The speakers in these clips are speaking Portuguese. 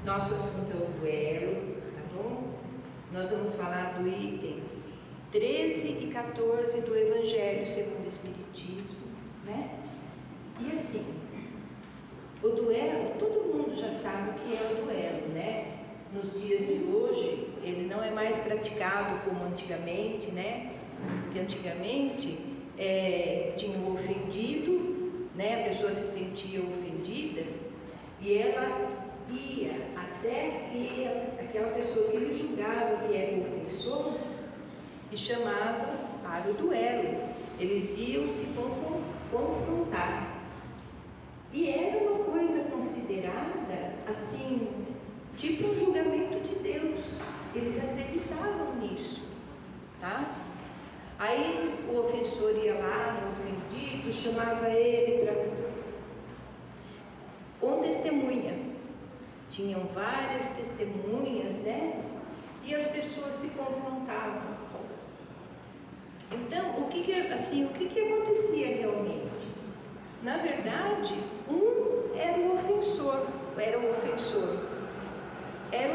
Nosso assunto é o duelo, tá bom? Nós vamos falar do item 13 e 14 do Evangelho segundo o Espiritismo, né? E assim, o duelo, todo mundo já sabe o que é o duelo, né? Nos dias de hoje, ele não é mais praticado como antigamente, né? Porque antigamente tinha o ofendido, né? A pessoa se sentia ofendida e ela ia até que aquela pessoa que ele julgava que era o ofensor e chamava para o duelo. Eles iam se confrontar. E era uma coisa considerada assim, tipo um julgamento de Deus. Eles acreditavam nisso, tá? Aí o ofensor ia lá, o ofendido, chamava ele com testemunha. Tinham várias testemunhas, né? E as pessoas se confrontavam. Então, o que acontecia realmente? Na verdade, um era o ofensor, era o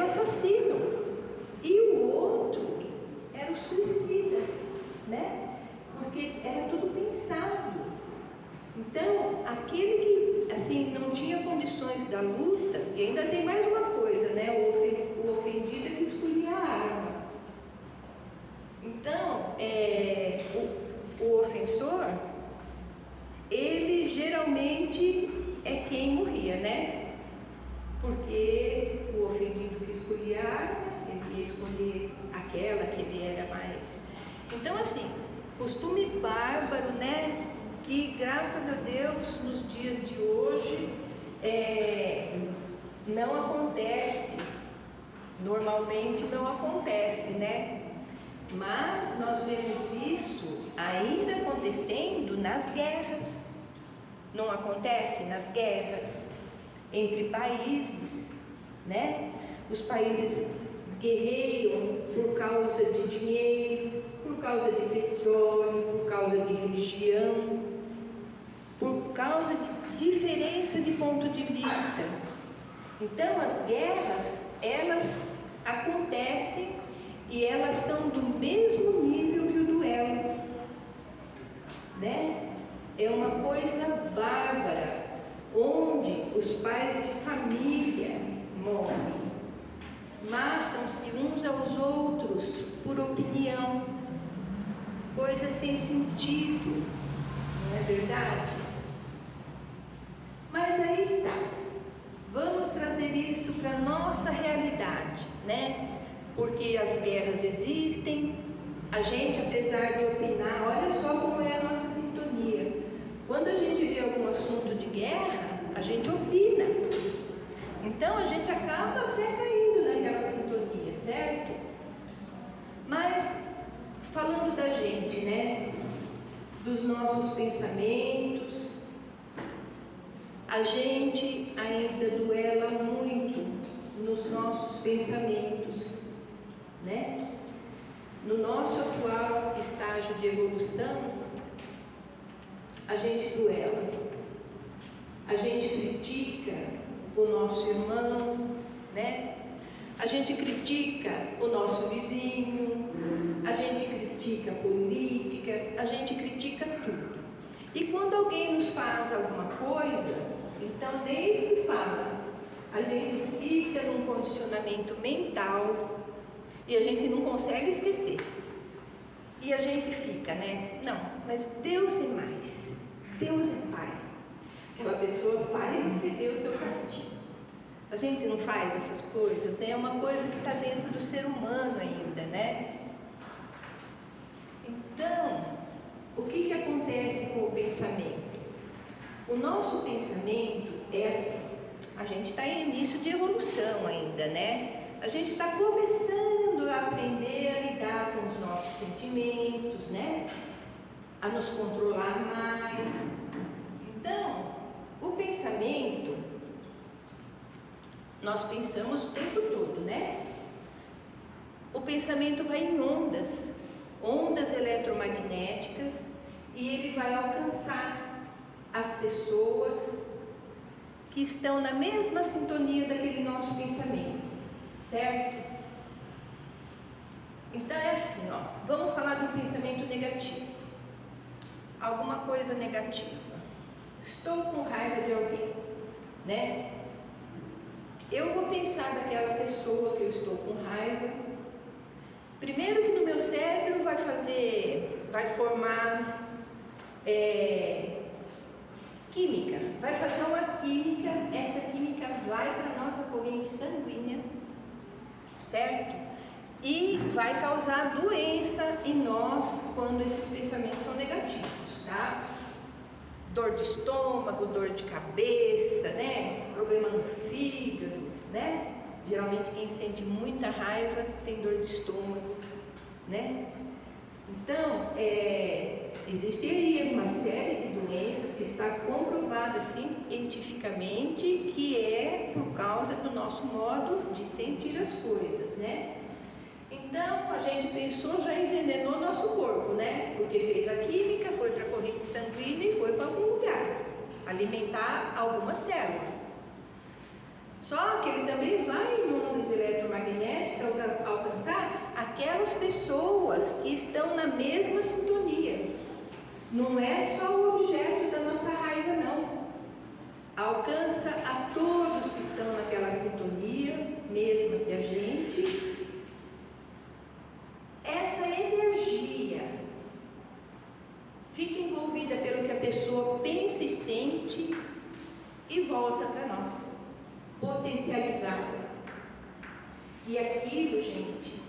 assassino, e o outro era o suicida, né? Porque era tudo pensado. Então, aquele que assim não tinha condições da luta, e ainda tem mais uma coisa, né? O ofendido é que escolhia a arma. Então, o ofensor, ele geralmente é quem morria, né? Porque o ofendido que escolhia a arma, ele ia escolher aquela que ele era mais. Então, assim, costume bárbaro, né? Que graças a Deus nos dias de hoje não acontece, normalmente não acontece, né? Mas nós vemos isso ainda acontecendo nas guerras. Não acontece nas guerras entre países, né? Os países guerreiam por causa de dinheiro, por causa de petróleo, por causa de religião, por causa de diferença de ponto de vista. Então as guerras, elas acontecem e elas são do mesmo nível que o duelo, né? É uma coisa bárbara, onde os pais de família morrem, matam-se uns aos outros por opinião, coisa sem sentido, não é verdade? Mas aí tá, vamos trazer isso para a nossa realidade, né? Porque as guerras existem, a gente, apesar de opinar, olha só como é a nossa sintonia. Quando a gente vê algum assunto de guerra, a gente opina. Então a gente acaba até caindo naquela sintonia, certo? Mas, falando da gente, né? Dos nossos pensamentos, a gente ainda duela muito nos nossos pensamentos, né? No nosso atual estágio de evolução, a gente duela, a gente critica o nosso irmão, né? A gente critica o nosso vizinho, a gente critica a política, a gente critica tudo. E quando alguém nos faz alguma coisa, então nem se fala. A gente fica num condicionamento mental e a gente não consegue esquecer. E a gente fica, né? Não, mas Deus é mais. Deus é Pai. Aquela pessoa vai receber o seu castigo. A gente não faz essas coisas, né? É uma coisa que está dentro do ser humano ainda, né? Então, o que acontece com o pensamento? O nosso pensamento é assim, a gente está em início de evolução ainda, né? A gente está começando a aprender a lidar com os nossos sentimentos, né? A nos controlar mais. Então, o pensamento, nós pensamos o tempo todo, né? O pensamento vai em ondas eletromagnéticas, e ele vai alcançar as pessoas que estão na mesma sintonia daquele nosso pensamento, certo? Então é assim, ó, vamos falar do pensamento negativo. Alguma coisa negativa. Estou com raiva de alguém, né? Eu vou pensar daquela pessoa que eu estou com raiva. Primeiro que no meu cérebro vai formar química, vai fazer uma química, essa química vai para a nossa corrente sanguínea, certo? E vai causar doença em nós quando esses pensamentos são negativos, tá? Dor de estômago, dor de cabeça, né? Problema no fígado, né? Geralmente quem sente muita raiva tem dor de estômago, né? Então, existe aí uma série de doenças que está comprovada cientificamente que é por causa do nosso modo de sentir as coisas, né? Então, a gente pensou, já envenenou nosso corpo, né? Porque fez a química, foi para a corrente sanguínea e foi para algum lugar, alimentar alguma célula. Só que ele também vai em ondas eletromagnéticas alcançar aquelas pessoas que estão na mesma sintonia. Não é só o objeto da nossa raiva, não. Alcança a todos que estão naquela sintonia, mesma que a gente. Essa energia fica envolvida pelo que a pessoa pensa e sente e volta para nós, potencializada. E aquilo, gente,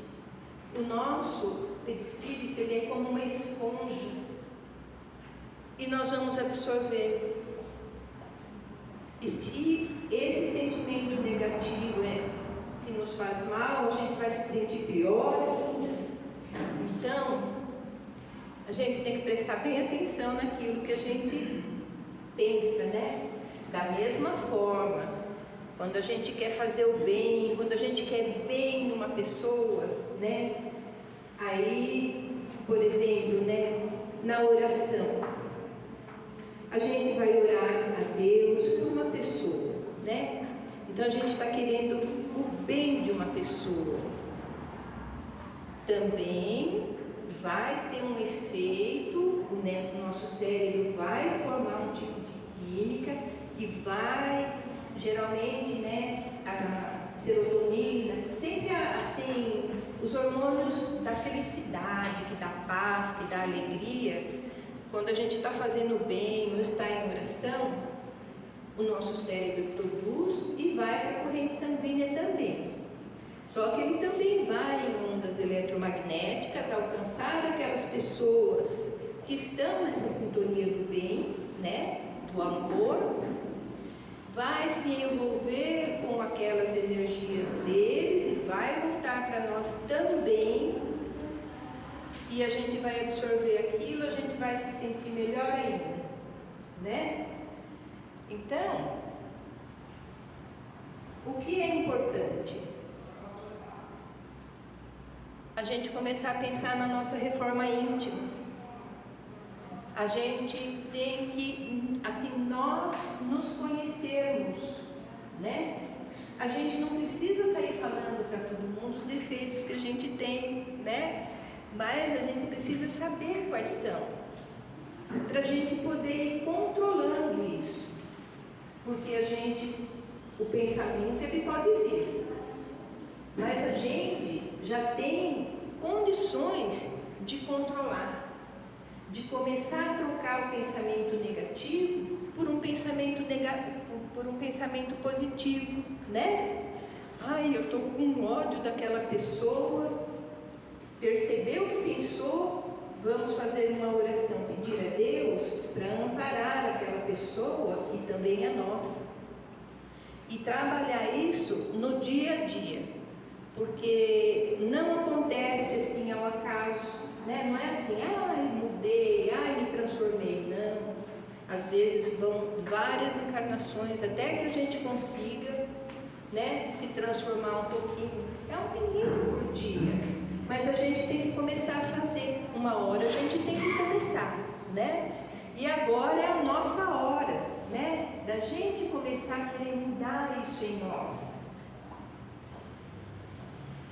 o nosso espírito, ele é como uma esponja e nós vamos absorver. E se esse sentimento negativo que nos faz mal, a gente vai se sentir pior ainda. Então, a gente tem que prestar bem atenção naquilo que a gente pensa, né? Da mesma forma, quando a gente quer fazer o bem, quando a gente quer bem numa pessoa, né? Aí, por exemplo, né? Na oração, a gente vai orar a Deus por uma pessoa, né? Então a gente está querendo o bem de uma pessoa. Também vai ter um efeito, né? O nosso cérebro vai formar um tipo de química que vai, geralmente, né? A serotonina, sempre assim, os hormônios da felicidade, que dá paz, que dá alegria. Quando a gente está fazendo bem ou está em oração, o nosso cérebro produz e vai para a corrente sanguínea também. Só que ele também vai em ondas eletromagnéticas alcançar aquelas pessoas que estão nessa sintonia do bem, né, do amor, vai se envolver com aquelas energias deles e vai voltar para nós também, e a gente vai absorver aquilo, a gente vai se sentir melhor ainda, né? Então, o que é importante? A gente começar a pensar na nossa reforma íntima. A gente tem que, assim, nós nos conhecermos, né? A gente não precisa sair falando para todo mundo os defeitos que a gente tem, né? Mas a gente precisa saber quais são, para a gente poder ir controlando isso. Porque o pensamento ele pode vir, mas a gente já tem condições de controlar, de começar a trocar o pensamento negativo por um pensamento positivo, né? Ai, eu estou com ódio daquela pessoa, percebeu o que pensou, vamos fazer uma oração, pedir a Deus para amparar aquela pessoa e também a nossa. E trabalhar isso no dia a dia, porque não acontece assim ao acaso, né? Não é assim, mudei, me transformei, não. Às vezes vão várias encarnações até que a gente consiga, né, se transformar um pouquinho. É um pouquinho por dia, mas a gente tem que começar a fazer. Uma hora a gente tem que começar, né? E agora é a nossa hora, né? Da gente começar a querer mudar isso em nós.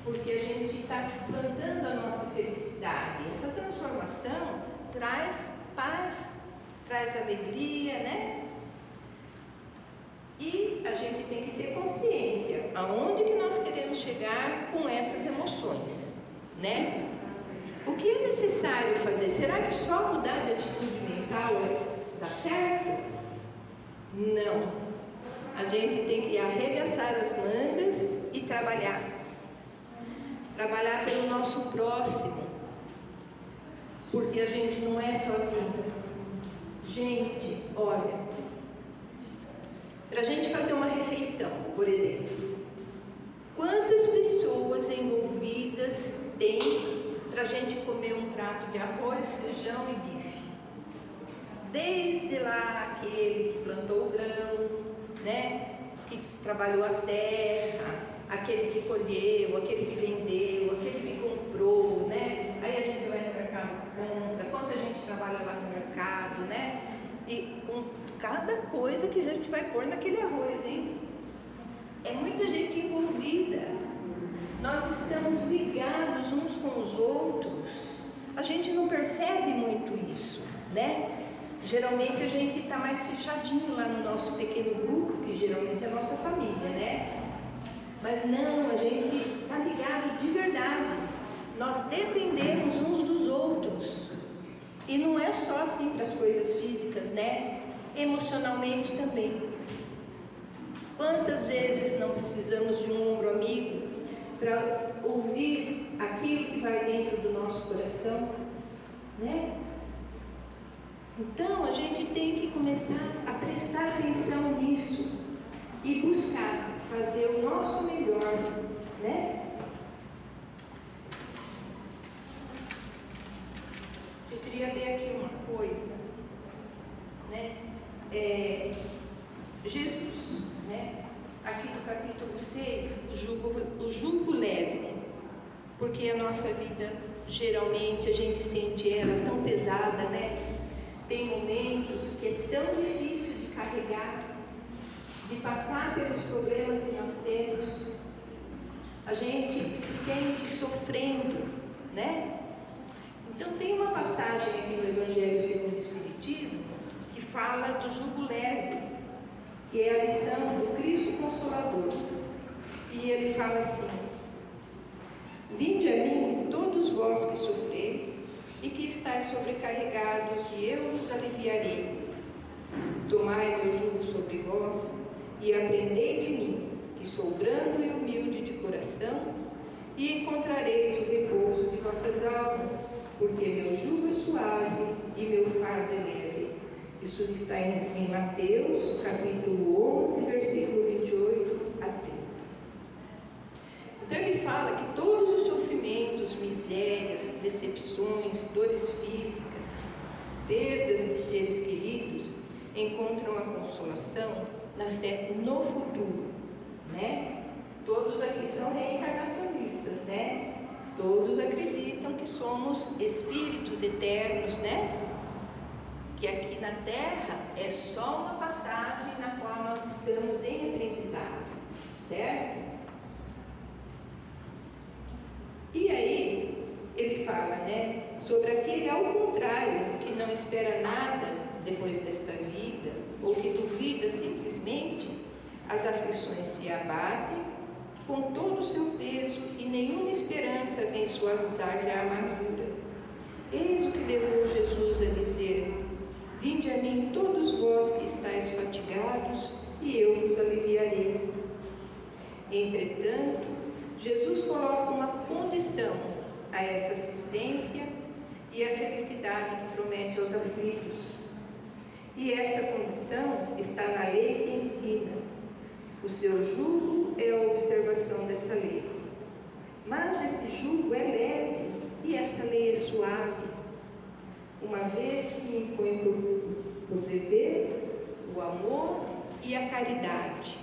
Porque a gente está plantando a nossa felicidade. Essa transformação traz paz, traz alegria, né? E a gente tem que ter consciência aonde que nós queremos chegar com essas emoções, né? O que é necessário fazer? Será que só mudar de atitude mental dá certo? Não. A gente tem que arregaçar as mangas e trabalhar. Trabalhar pelo nosso próximo. Porque a gente não é sozinho. Gente, olha, para a gente fazer uma refeição, por exemplo, quantas pessoas envolvidas tem para a gente comer um prato de arroz, feijão e bife? Desde lá aquele que plantou o grão, né? Que trabalhou a terra, aquele que colheu, aquele que vendeu, aquele que comprou, né? Aí a gente vai no mercado e compra, quanta gente trabalha lá no mercado, né? E com cada coisa que a gente vai pôr naquele arroz, hein? É muita gente envolvida. Nós estamos ligados uns com os outros. A gente não percebe muito isso, né? Geralmente a gente está mais fechadinho lá no nosso pequeno grupo, que geralmente é a nossa família, né? Mas não, a gente está ligado de verdade. Nós dependemos uns dos outros. E não é só assim para as coisas físicas, né? Emocionalmente também. Quantas vezes não precisamos de um ombro amigo para ouvir aquilo que vai dentro do nosso coração, né? Então a gente tem que começar a prestar atenção nisso e buscar fazer o nosso melhor, né? Eu queria ler aqui uma coisa, né? Jesus, né? Aqui no capítulo 6, o jugo leve, porque a nossa vida, geralmente, a gente sente ela tão pesada, né? Tem momentos que é tão difícil de carregar, de passar pelos problemas que nós temos. A gente se sente sofrendo, né? Então tem uma passagem aqui no Evangelho segundo o Espiritismo que fala do jugo leve, que é a lição do Cristo Consolador. E ele fala assim: vinde a mim todos vós que sofreis e que estáis sobrecarregados, e eu vos aliviarei. Tomai meu jugo sobre vós e aprendei de mim, que sou brando e humilde de coração, e encontrareis o repouso de vossas almas, porque meu jugo é suave e meu fardo é leve. Isso está em Mateus, capítulo 11, versículo 28 a 30. Então ele fala que todos os sofrimentos, misérias, decepções, dores físicas, perdas de seres queridos, encontram a consolação na fé no futuro, né? Todos aqui são reencarnacionistas, né? Todos acreditam que somos espíritos eternos, né? Que aqui na Terra é só uma passagem na qual nós estamos em aprendizado, certo? E aí, ele fala, né, sobre aquele ao contrário, que não espera nada depois desta vida, ou que duvida simplesmente, as aflições se abatem com todo o seu peso e nenhuma esperança vem suavizar-lhe a amargura. Eis o que levou Jesus a dizer: vinde a mim todos vós que estáis fatigados, e eu vos aliviarei. Entretanto, Jesus coloca uma condição a essa assistência e a felicidade que promete aos aflitos. E essa condição está na lei que ensina. O seu jugo é a observação dessa lei. Mas esse jugo é leve e essa lei é suave, uma vez que impõe por dever o amor e a caridade.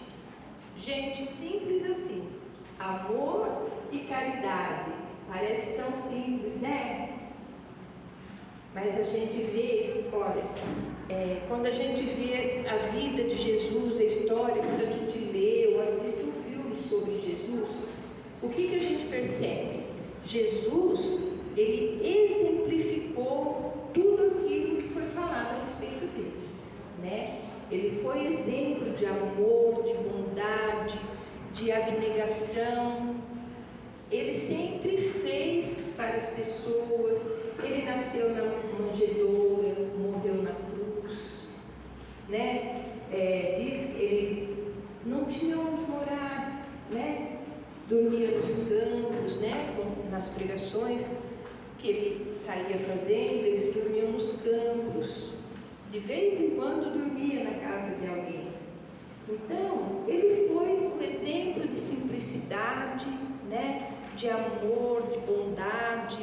Gente, simples assim. Amor e caridade. Parece tão simples, né? Mas a gente vê, olha, quando a gente vê a vida de Jesus, a história, quando a gente lê ou assiste um filme sobre Jesus, o que a gente percebe? Jesus, ele exemplificou tudo aquilo que foi falado a respeito dele, né? Ele foi exemplo de amor, de bondade, de abnegação. Ele sempre fez para as pessoas. Ele nasceu na manjedoura, morreu na cruz, né? Diz que ele não tinha onde morar, né? Dormia nos campos, né? Nas pregações que ele saía fazendo, eles dormiam nos campos. De vez em quando dormia na casa de alguém. Então, ele foi um exemplo de simplicidade, né? De amor, de bondade.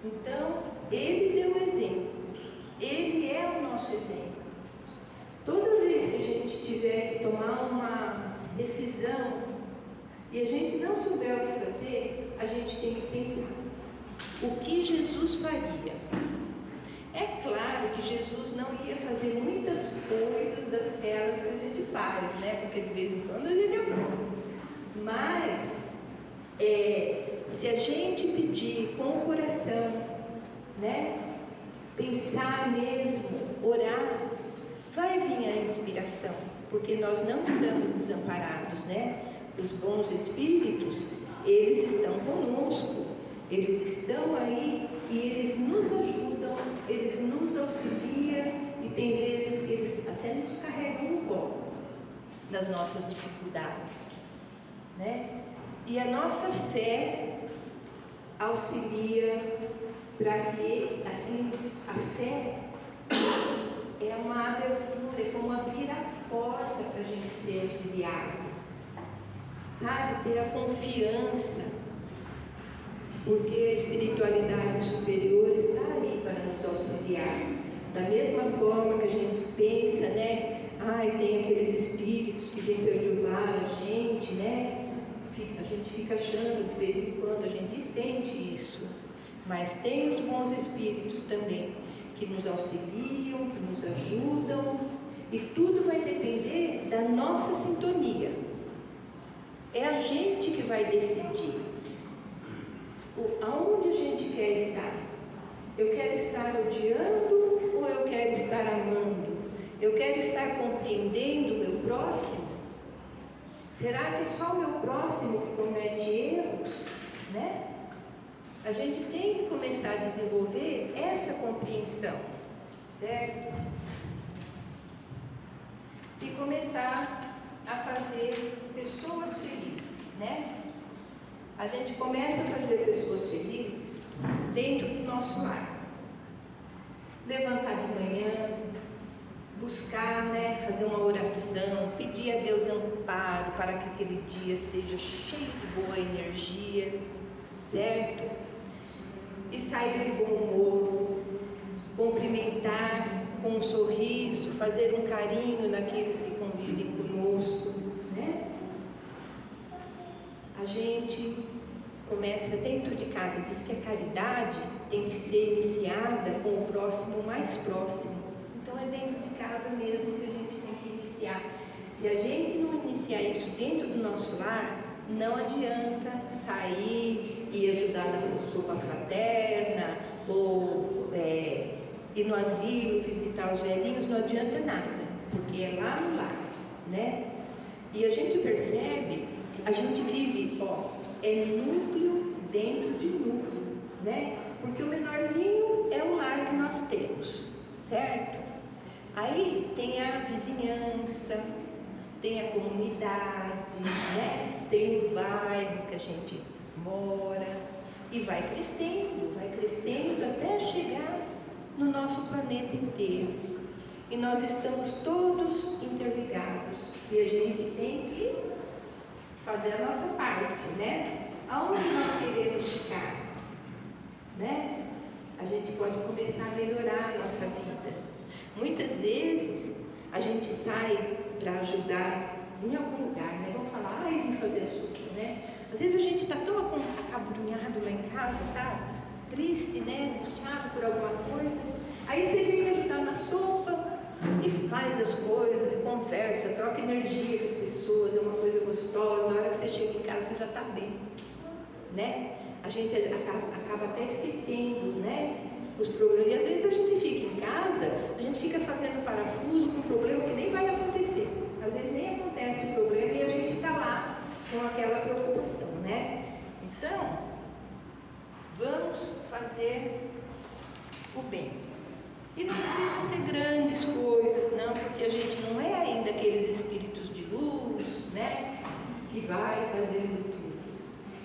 Então, ele deu exemplo. Ele é o nosso exemplo. Toda vez que a gente tiver que tomar uma decisão e a gente não souber o que fazer, a gente tem que pensar o que Jesus faria. É claro que Jesus não ia fazer muitas coisas daquelas que a gente faz, né? Porque de vez em quando a gente aprende. Mas, se a gente pedir com o coração, né? Pensar mesmo, orar, vai vir a inspiração, porque nós não estamos desamparados, né? Os bons espíritos, eles estão conosco, eles estão aí e eles nos ajudam, eles nos auxiliam e tem vezes que eles até nos carregam no colo das nossas dificuldades, né? E a nossa fé auxilia para que, assim, a fé é uma abertura, é como abrir a porta para a gente ser auxiliado, sabe? Ter a confiança, porque a espiritualidade superior está aí para nos auxiliar. Da mesma forma que a gente pensa, né? Tem aqueles espíritos que vêm perturbar a gente, né? A gente fica achando, de vez em quando, a gente sente isso. Mas tem os bons espíritos também, que nos auxiliam, que nos ajudam, e tudo vai depender da nossa sintonia. É a gente que vai decidir aonde a gente quer estar. Eu quero estar odiando ou eu quero estar amando? Eu quero estar compreendendo o meu próximo? Será que é só o meu próximo que comete erros, né? A gente tem que começar a desenvolver essa compreensão, certo? E começar a fazer pessoas felizes, né? A gente começa a fazer pessoas felizes dentro do nosso lar. Levantar de manhã, buscar, né, fazer uma oração, pedir a Deus amparo para que aquele dia seja cheio de boa energia, certo? E sair de bom humor, cumprimentar com um sorriso, fazer um carinho naqueles que convivem conosco, né? A gente começa dentro de casa, diz que a caridade tem que ser iniciada com o próximo mais próximo. Então é dentro de casa mesmo que a gente tem que iniciar. Se a gente não iniciar isso dentro do nosso lar, não adianta sair e ajudar na sopa fraterna ou ir no asilo, visitar os velhinhos, não adianta nada, porque é lá no lar, né? E a gente percebe, a gente vive, é núcleo dentro de núcleo, né? Porque o menorzinho é o lar que nós temos, certo? Aí tem a vizinhança, tem a comunidade, né? Tem o bairro que a gente mora e vai crescendo até chegar no nosso planeta inteiro. E nós estamos todos interligados e a gente tem que fazer a nossa parte, né? Aonde nós queremos ficar, né? A gente pode começar a melhorar a nossa vida. Muitas vezes a gente sai para ajudar em algum lugar, né? Vamos falar, vim fazer açúcar, né? Às vezes a gente está tão acabrunhado lá em casa, tá? triste, né? Angustiado por alguma coisa. Aí você vem ajudar na sopa e faz as coisas, e conversa, troca energia com as pessoas, é uma coisa gostosa. A hora que você chega em casa, você já está bem, né? A gente acaba até esquecendo, né? Os problemas. E às vezes a gente fica em casa, a gente fica fazendo parafuso com um problema que nem vai acontecer. Às vezes nem acontece o problema e a gente fica lá com aquela preocupação, né? Então, vamos fazer o bem. E não precisa ser grandes coisas, não, porque a gente não é ainda aqueles espíritos de luz, né? Que vai fazendo tudo.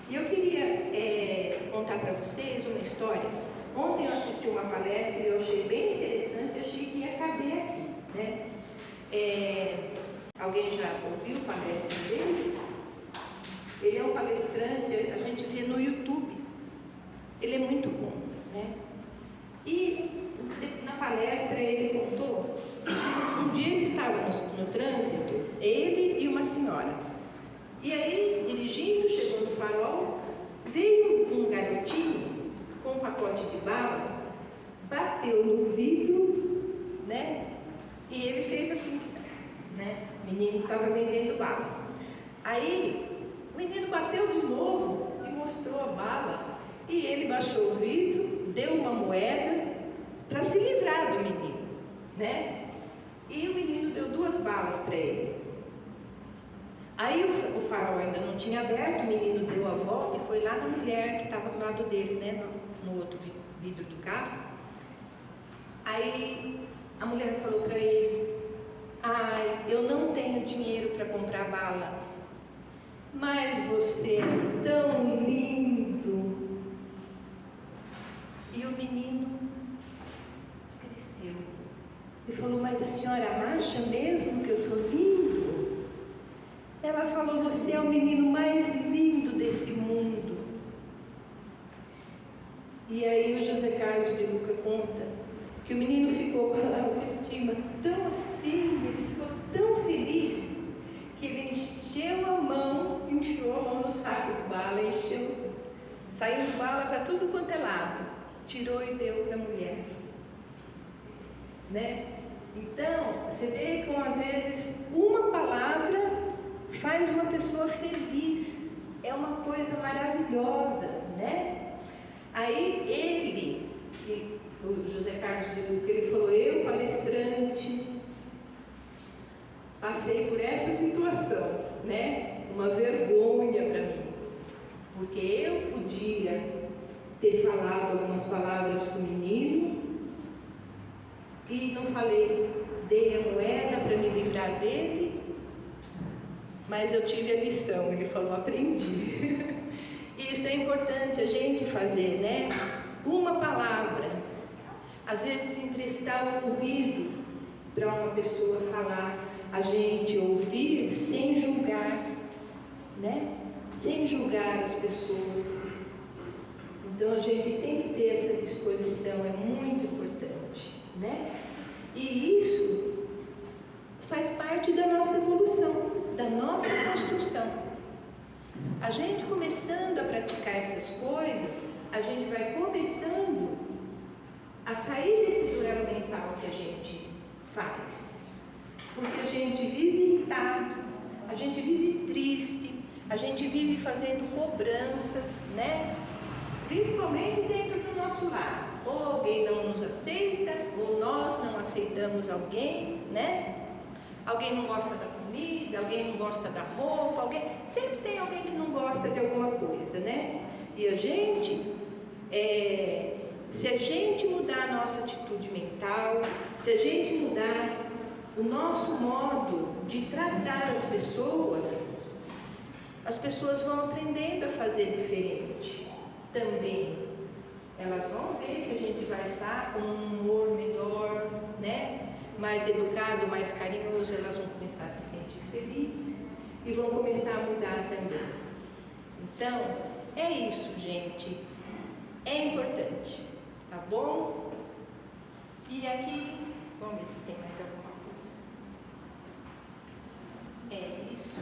E eu queria contar para vocês uma história. Ontem eu assisti uma palestra e eu achei bem interessante, eu achei que ia caber aqui, né? Alguém já ouviu a palestra dele? Ele é um palestrante, a gente vê no YouTube. Ele é muito bom, né? E na palestra ele contou que um dia ele estava no trânsito, ele e uma senhora. E aí, dirigindo, chegou no farol, veio um garotinho com um pacote de bala, bateu no vidro, né? E ele fez assim, né? O menino estava vendendo balas. Aí, o menino bateu de novo e mostrou a bala. E ele baixou o vidro, deu uma moeda para se livrar do menino, né? E o menino deu 2 balas para ele. Aí o farol ainda não tinha aberto, o menino deu a volta e foi lá na mulher que estava do lado dele, né? No outro vidro do carro. Aí a mulher falou para ele: ai, eu não tenho dinheiro para comprar bala, mas você é tão lindo. E o menino cresceu. Ele falou: mas a senhora acha mesmo que eu sou lindo? Ela falou: você é o menino mais lindo desse mundo. E aí o José Carlos de Luca conta que o menino ficou com a autoestima tão assim, ele ficou tão feliz, que ele encheu a mão, enfiou a mão no saco de bala, saiu bala para tudo quanto é lado, tirou e deu para a mulher, né? Então, você vê como às vezes uma palavra faz uma pessoa feliz, é uma coisa maravilhosa, né? Aí o José Carlos de Luca, ele falou: eu, palestrante, passei por essa situação, né? Uma vergonha para mim, porque eu podia ter falado algumas palavras para o menino e não falei, dei a moeda para me livrar dele, mas eu tive a lição. Ele falou: aprendi. Isso é importante a gente fazer, né? Uma palavra, às vezes emprestar o ouvido para uma pessoa falar, a gente ouvir sem julgar, né? Sem julgar as pessoas. Então a gente tem que ter essa disposição, é muito importante, né? E isso faz parte da nossa evolução, da nossa construção. A gente começando a praticar essas coisas, a gente vai começando a sair desse duelo mental que a gente faz. Porque a gente vive irritado, a gente vive triste, a gente vive fazendo cobranças, né? Principalmente dentro do nosso lar. Ou alguém não nos aceita, ou nós não aceitamos alguém, né? Alguém não gosta da comida, alguém não gosta da roupa, sempre tem alguém que não gosta de alguma coisa, né? E a gente, se a gente mudar a nossa atitude mental, se a gente mudar o nosso modo de tratar as pessoas vão aprendendo a fazer diferente também. Elas vão ver que a gente vai estar com um humor melhor, né? Mais educado, mais carinhoso, elas vão começar a se sentir felizes e vão começar a mudar também. Então, é isso, gente. É importante, tá bom? E aqui, vamos ver se tem mais alguma coisa. É isso.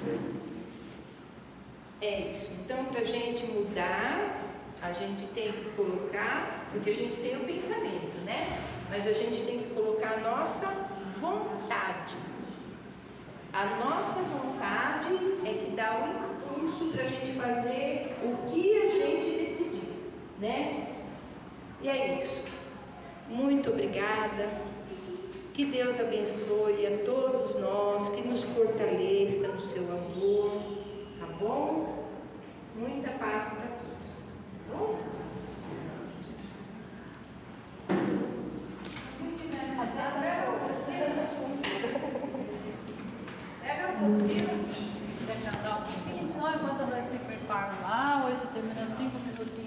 Então, para a gente mudar A gente tem que colocar, porque a gente tem o pensamento, né? Mas a gente tem que colocar a nossa vontade. A nossa vontade é que dá o impulso para a gente fazer o que a gente decidir, né? E é isso. Muito obrigada. Que Deus abençoe a todos nós, que nos fortaleça no seu amor, tá bom? Muita paz para todos, tá bom? Pega a apostila, quer cantar um pouquinho só enquanto nós se preparam lá. Hoje termina 5 minutos.